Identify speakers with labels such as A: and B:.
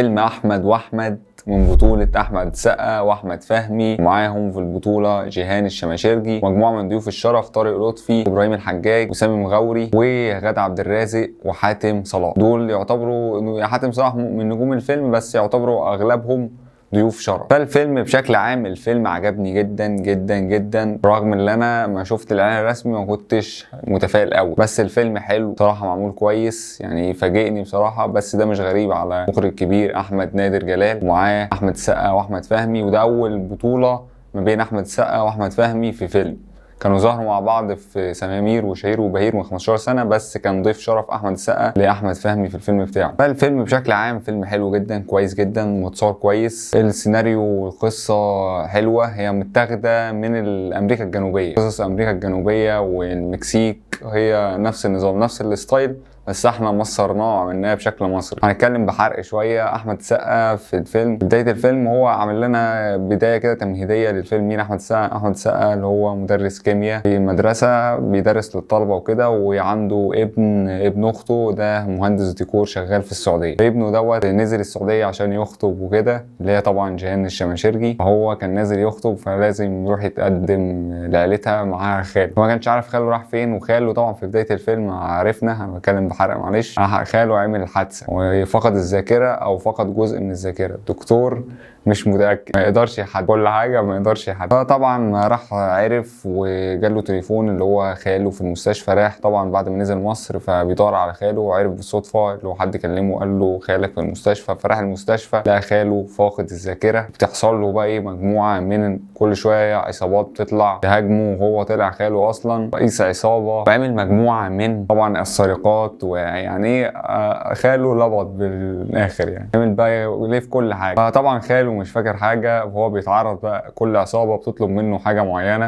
A: فيلم احمد واحمد من بطولة احمد السقا واحمد فهمي، ومعاهم في البطولة جيهان الشماشرجي، مجموعة من ضيوف الشرف طارق لطفي وابراهيم الحجاج وسامي مغاوري وغادة عبد الرازق وحاتم صلاح. دول يعتبروا حاتم صلاح من نجوم الفيلم، بس يعتبروا اغلبهم ضيوف شرف. فالفيلم بشكل عام الفيلم عجبني جدا جدا جدا، رغم ان انا ما شفت الاعلان الرسمي ما كنتش متفائل قوي، بس الفيلم حلو بصراحه، معمول كويس يعني، فاجئني بصراحه. بس ده مش غريب على مخرج كبير احمد نادر جلال، ومعاه احمد السقا واحمد فهمي، وده اول بطوله ما بين احمد السقا واحمد فهمي في فيلم. كانوا ظهروا مع بعض في سمامير وشهير وبهير من 15 سنه، بس كان ضيف شرف احمد السقا لاحمد فهمي في الفيلم بتاعه. فالفيلم بشكل عام فيلم حلو جدا، كويس جدا، متصور كويس، السيناريو والقصه حلوه، هي متاخده من امريكا الجنوبيه، قصص امريكا الجنوبيه والمكسيك، هي نفس النظام نفس الستايل، بس احنا مصرناه وعملناه بشكل مصري. هنتكلم بحرق شويه. احمد السقا في الفيلم، بدايه الفيلم هو عامل لنا بدايه كده تمهيديه للفيلم. مين احمد السقا؟ احمد السقا اللي هو مدرس كيمياء في مدرسه بيدرس للطلبه وكده، وعنده ابن اخته ده مهندس ديكور شغال في السعوديه. ابنه دوت نزل السعوديه عشان يخطب وكده، اللي هي طبعا جيهان الشماشرجي. هو كان نازل يخطب، فلازم يروح يتقدم لعيلتها معاها خاله، فما كانش عارف خاله راح فين. وخاله طبعا في بدايه الفيلم عرفنا، انا بتكلم بحرق معلش، خاله عمل حادثه وفقد الذاكره او فقد جزء من الذاكره. الدكتور مش متاكد، ما يقدرش يحدد كل حاجه، ما يقدرش يحدد. فطبعا راح عرف وجاله تليفون اللي هو خاله في المستشفى. راح طبعا بعد ما نزل مصر، فبيدور على خاله، وعرف بالصدفه اللي هو حد كلمه قال له خالك في المستشفى. فراح المستشفى لقى خاله فاقد الذاكره. بتحصل له بقى مجموعه من كل شويه عصابات بتطلع تهاجمه، وهو طلع خاله اصلا رئيس عصابه، وعمل مجموعه من طبعا السرقات، ويعني خاله لبط بالاخر يعني، عمل بقى ليه في كل حاجه. فطبعا خاله مش فاكر حاجه، وهو بيتعرض بقى كل عصابه بتطلب منه حاجه معينه،